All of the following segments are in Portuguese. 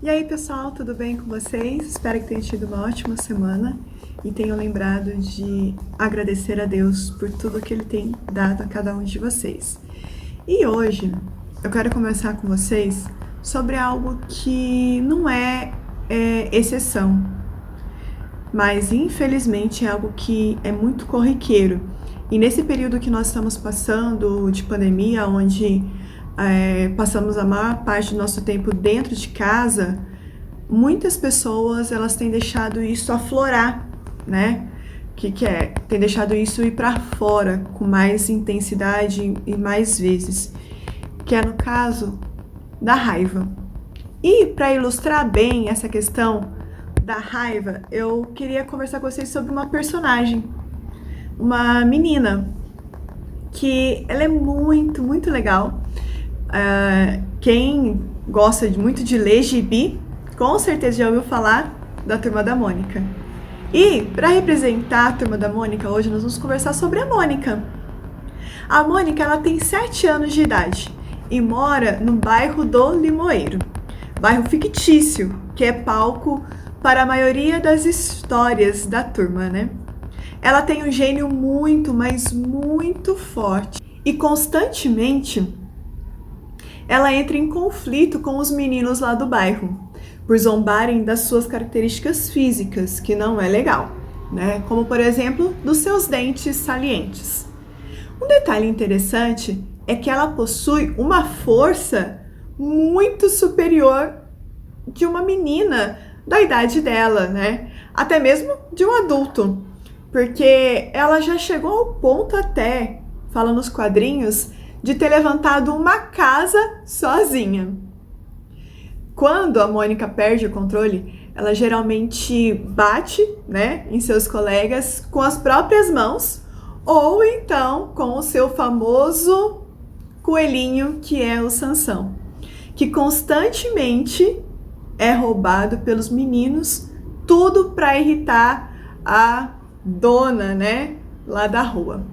E aí, pessoal, tudo bem com vocês? Espero que tenham tido uma ótima semana e tenham lembrado de agradecer a Deus por tudo que Ele tem dado a cada um de vocês. E hoje eu quero conversar com vocês sobre algo que não é exceção, mas infelizmente é algo que é muito corriqueiro. E nesse período que nós estamos passando de pandemia, onde passamos a maior parte do nosso tempo dentro de casa, muitas pessoas elas têm deixado isso aflorar, né? Tem deixado isso ir para fora com mais intensidade e mais vezes, que é no caso da raiva. E para ilustrar bem essa questão da raiva, eu queria conversar com vocês sobre uma personagem, uma menina que ela é muito legal. Quem gosta muito de ler gibi, com certeza já ouviu falar da Turma da Mônica. E para representar a Turma da Mônica, hoje nós vamos conversar sobre a Mônica. A Mônica, ela tem 7 anos de idade e mora no bairro do Limoeiro, bairro fictício, que é palco para a maioria das histórias da turma, né? Ela tem um gênio mas muito forte e constantemente ela entra em conflito com os meninos lá do bairro, por zombarem das suas características físicas, que não é legal, né? Como, por exemplo, dos seus dentes salientes. Um detalhe interessante é que ela possui uma força muito superior de uma menina da idade dela, né? Até mesmo de um adulto, porque ela já chegou ao ponto até, fala nos quadrinhos, de ter levantado uma casa sozinha. Quando a Mônica perde o controle, ela geralmente bate, né, em seus colegas com as próprias mãos ou então com o seu famoso coelhinho, que é o Sansão, que constantemente é roubado pelos meninos, tudo para irritar a dona, né, lá da rua.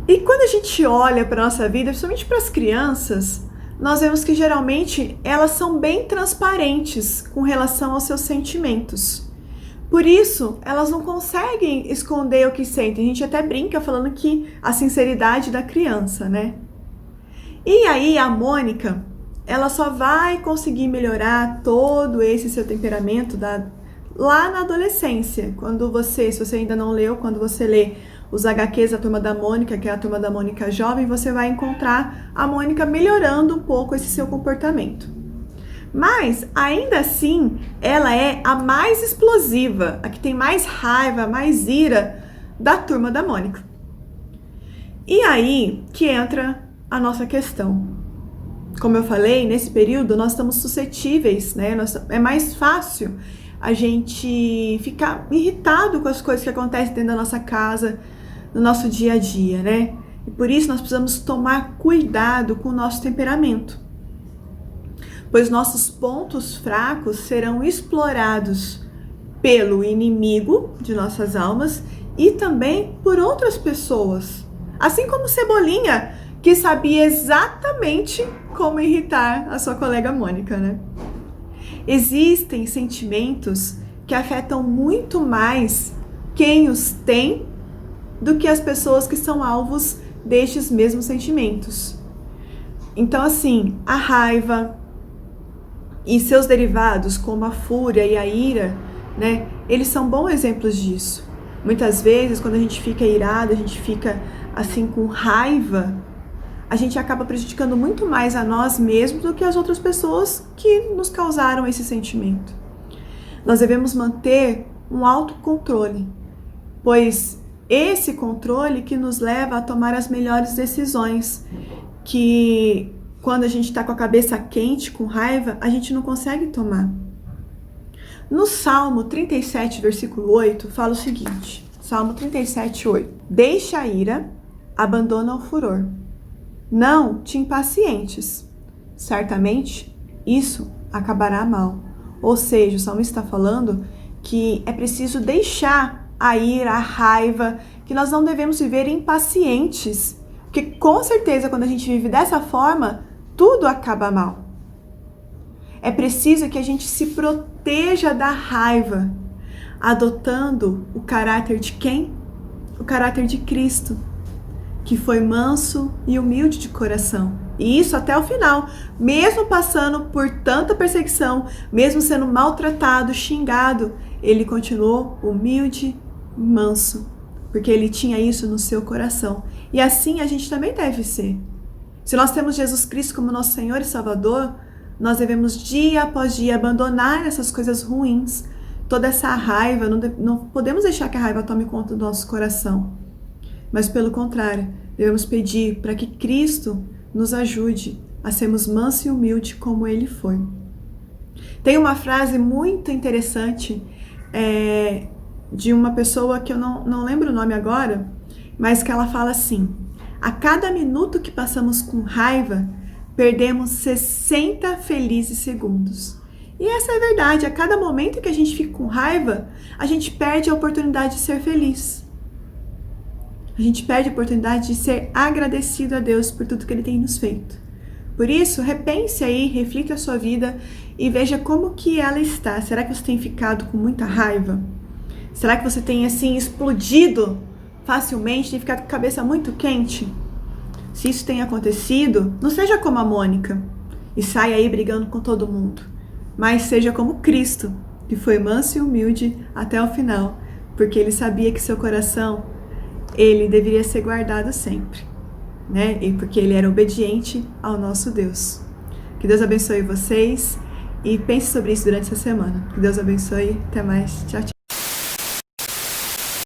E quando a gente olha para a nossa vida, principalmente para as crianças, nós vemos que geralmente elas são bem transparentes com relação aos seus sentimentos. Por isso, elas não conseguem esconder o que sentem. A gente até brinca falando que a sinceridade da criança, né? E aí a Mônica, ela só vai conseguir melhorar todo esse seu temperamento lá na adolescência. Se você ainda não leu, quando você lê os HQs da Turma da Mônica, que é a Turma da Mônica jovem, você vai encontrar a Mônica melhorando um pouco esse seu comportamento. Mas, ainda assim, ela é a mais explosiva, a que tem mais raiva, mais ira da Turma da Mônica. E aí que entra a nossa questão. Como eu falei, nesse período nós estamos suscetíveis, né? É mais fácil a gente ficar irritado com as coisas que acontecem dentro da nossa casa, no nosso dia a dia, né? E por isso nós precisamos tomar cuidado com o nosso temperamento, pois nossos pontos fracos serão explorados pelo inimigo de nossas almas e também por outras pessoas, assim como Cebolinha, que sabia exatamente como irritar a sua colega Mônica, né? Existem sentimentos que afetam muito mais quem os tem do que as pessoas que são alvos destes mesmos sentimentos. Então, assim, a raiva e seus derivados, como a fúria e a ira, né, eles são bons exemplos disso. Muitas vezes, quando a gente fica irado, a gente fica assim com raiva, a gente acaba prejudicando muito mais a nós mesmos do que as outras pessoas que nos causaram esse sentimento. Nós devemos manter um autocontrole, pois esse controle que nos leva a tomar as melhores decisões, que quando a gente está com a cabeça quente, com raiva, a gente não consegue tomar. No Salmo 37, versículo 8, fala o seguinte, Salmo 37, 8. Deixa a ira, abandona o furor. Não te impacientes. Certamente, isso acabará mal. Ou seja, o salmista está falando que é preciso deixar a ira, a raiva, que nós não devemos viver impacientes. Porque com certeza, quando a gente vive dessa forma, tudo acaba mal. É preciso que a gente se proteja da raiva, adotando o caráter de quem? O caráter de Cristo, que foi manso e humilde de coração. E isso até o final, mesmo passando por tanta perseguição, mesmo sendo maltratado, xingado, ele continuou humilde e manso, porque ele tinha isso no seu coração. E assim a gente também deve ser. Se nós temos Jesus Cristo como nosso Senhor e Salvador, nós devemos dia após dia abandonar essas coisas ruins, toda essa raiva. Não podemos deixar que a raiva tome conta do nosso coração, mas pelo contrário, devemos pedir para que Cristo nos ajude a sermos mansos e humildes como Ele foi. Tem uma frase muito interessante de uma pessoa que eu não lembro o nome agora, mas que ela fala assim: a cada minuto que passamos com raiva, perdemos 60 felizes segundos. E essa é a verdade, a cada momento que a gente fica com raiva, a gente perde a oportunidade de ser feliz. A gente perde a oportunidade de ser agradecido a Deus por tudo que Ele tem nos feito. Por isso, repense aí, reflita a sua vida e veja como que ela está. Será que você tem ficado com muita raiva? Será que você tem, assim, explodido facilmente, tem ficado com a cabeça muito quente? Se isso tem acontecido, não seja como a Mônica e saia aí brigando com todo mundo, mas seja como Cristo, que foi manso e humilde até o final, porque Ele sabia que seu coração, ele deveria ser guardado sempre, né? E porque ele era obediente ao nosso Deus. Que Deus abençoe vocês e pense sobre isso durante essa semana. Que Deus abençoe. Até mais. Tchau, tchau.